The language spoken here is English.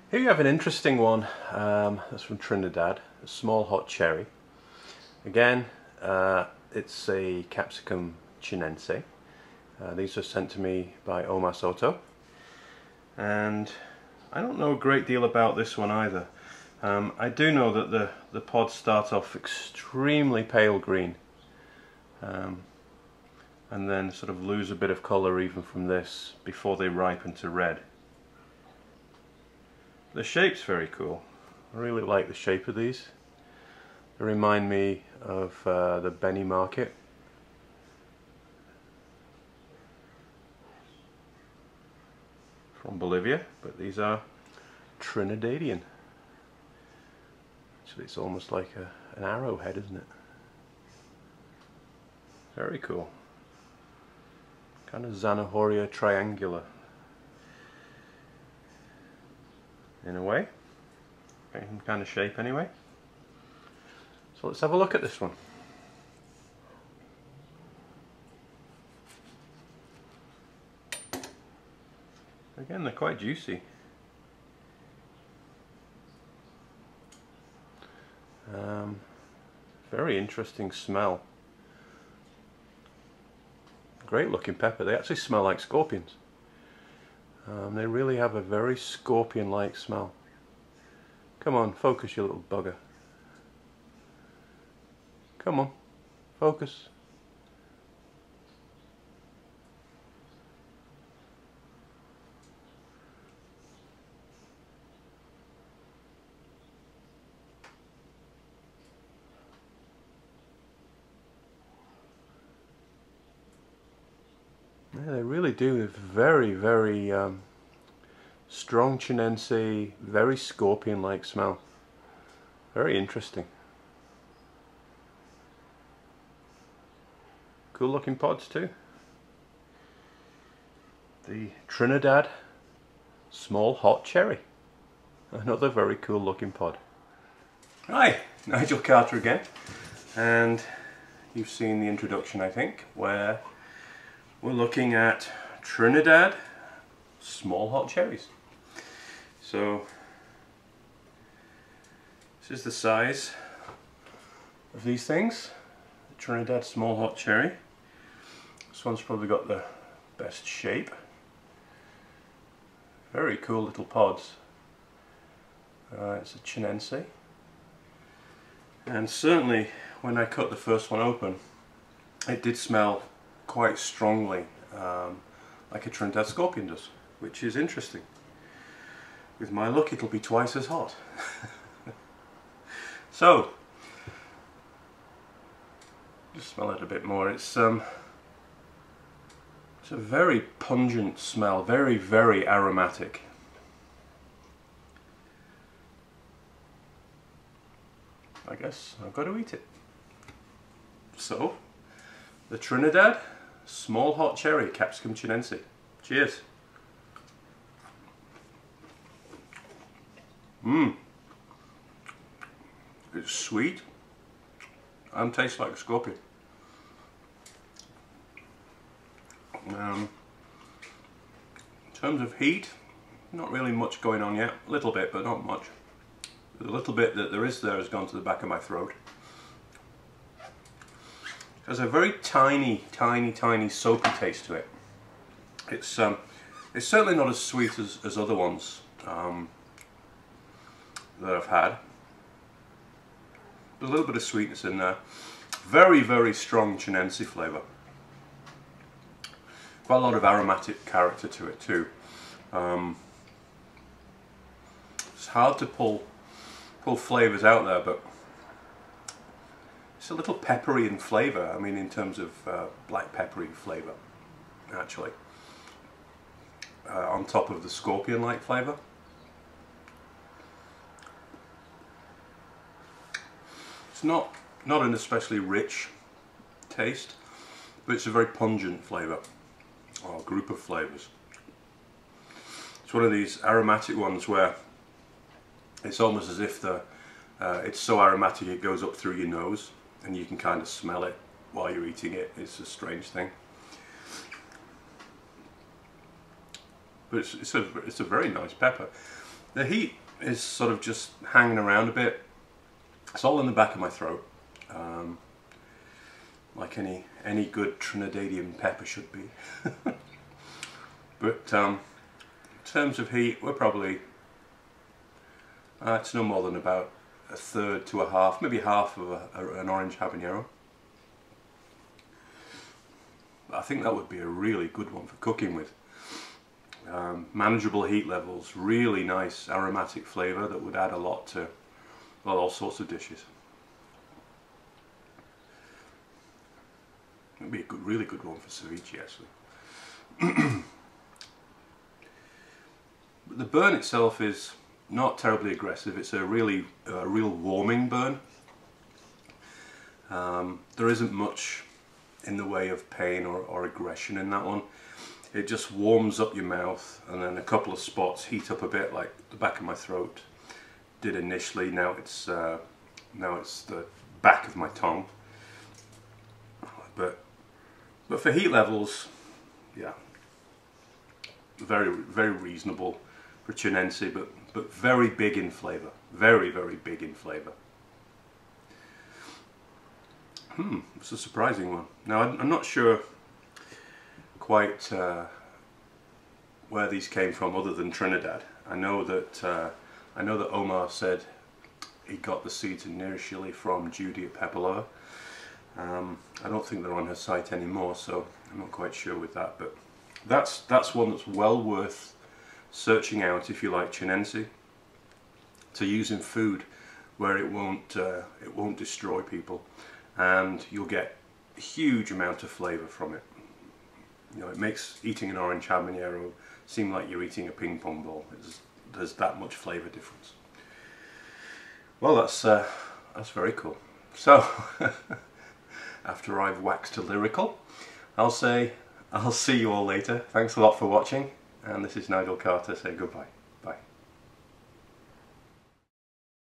Here you have an interesting one. That's from Trinidad, a small hot cherry. Again, it's a capsicum chinense. These were sent to me by Omar Soto, and I don't know a great deal about this one either. I do know that the pods start off extremely pale green, and then sort of lose a bit of colour even from this before they ripen to red. The shape's very cool. I really like the shape of these. They remind me of the Benny Market. From Bolivia, but these are Trinidadian. Actually, it's almost like an arrowhead, isn't it? Very cool. Kind of Zanahoria triangular. In a way, same kind of shape anyway. So let's have a look at this one. Again, they're quite juicy. Very interesting smell. Great looking pepper. They actually smell like scorpions. They really have a very scorpion-like smell. Come on, focus, you little bugger. Come on, focus. Yeah, they really do. They're very strong chinense, very scorpion-like smell. Very interesting. Cool looking pods too. The Trinidad small hot cherry. Another very cool looking pod. Hi, Nigel Carter again. And you've seen the introduction, I think, where we're looking at Trinidad small hot cherries. So this is the size of these things. The Trinidad small hot cherry. This one's probably got the best shape. Very cool little pods. It's a chinense, and certainly when I cut the first one open, it did smell quite strongly like a Trinidad Scorpion does, which is interesting. With my luck, it'll be twice as hot. So, just smell it a bit more. It's a very pungent smell, very aromatic. I guess I've got to eat it. So, the Trinidad small hot cherry capsicum chinense. Cheers. It's sweet and tastes like a scorpion. In terms of heat, not really much going on yet. A little bit, but not much. The little bit that there is there has gone to the back of my throat. It has a very tiny soapy taste to it. It's certainly not as sweet as other ones that I've had. There's a little bit of sweetness in there. Very strong chinense flavour. Quite a lot of aromatic character to it too. It's hard to pull flavours out there, but it's a little peppery in flavour. I mean, in terms of black peppery flavour, actually, on top of the scorpion-like flavour. It's not an especially rich taste, but it's a very pungent flavour, or group of flavours. It's one of these aromatic ones where it's almost as if it's so aromatic it goes up through your nose and you can kind of smell it while you're eating it. It's a strange thing. But it's a very nice pepper. The heat is sort of just hanging around a bit. It's all in the back of my throat, like any good Trinidadian pepper should be. But in terms of heat, we're probably, it's no more than about a third to a half, maybe half of an Orange Habanero. I think that would be a really good one for cooking with. Manageable heat levels, really nice aromatic flavour that would add a lot to, well, all sorts of dishes. It would be a good, really good one for ceviche actually. But the burn itself is not terribly aggressive. It's a real warming burn. There isn't much in the way of pain or aggression in that one. It just warms up your mouth, and then a couple of spots heat up a bit, like the back of my throat did initially. Now it's the back of my tongue. But for heat levels, yeah, very reasonable for Chinense, but very big in flavour. Very big in flavour. It's a surprising one. Now I'm not sure quite where these came from, other than Trinidad. I know that Omar said he got the seeds initially from Judy at Pepper Lover. I don't think they're on her site anymore, so I'm not quite sure with that. But that's one that's well worth searching out if you like Chinense, to use in food where it won't destroy people, and you'll get a huge amount of flavour from it. You know, it makes eating an Orange Habanero seem like you're eating a ping pong ball. There's that much flavour difference. Well, that's very cool. So, after I've waxed lyrical, I'll say I'll see you all later. Thanks a lot for watching, and this is Nigel Carter. Say goodbye.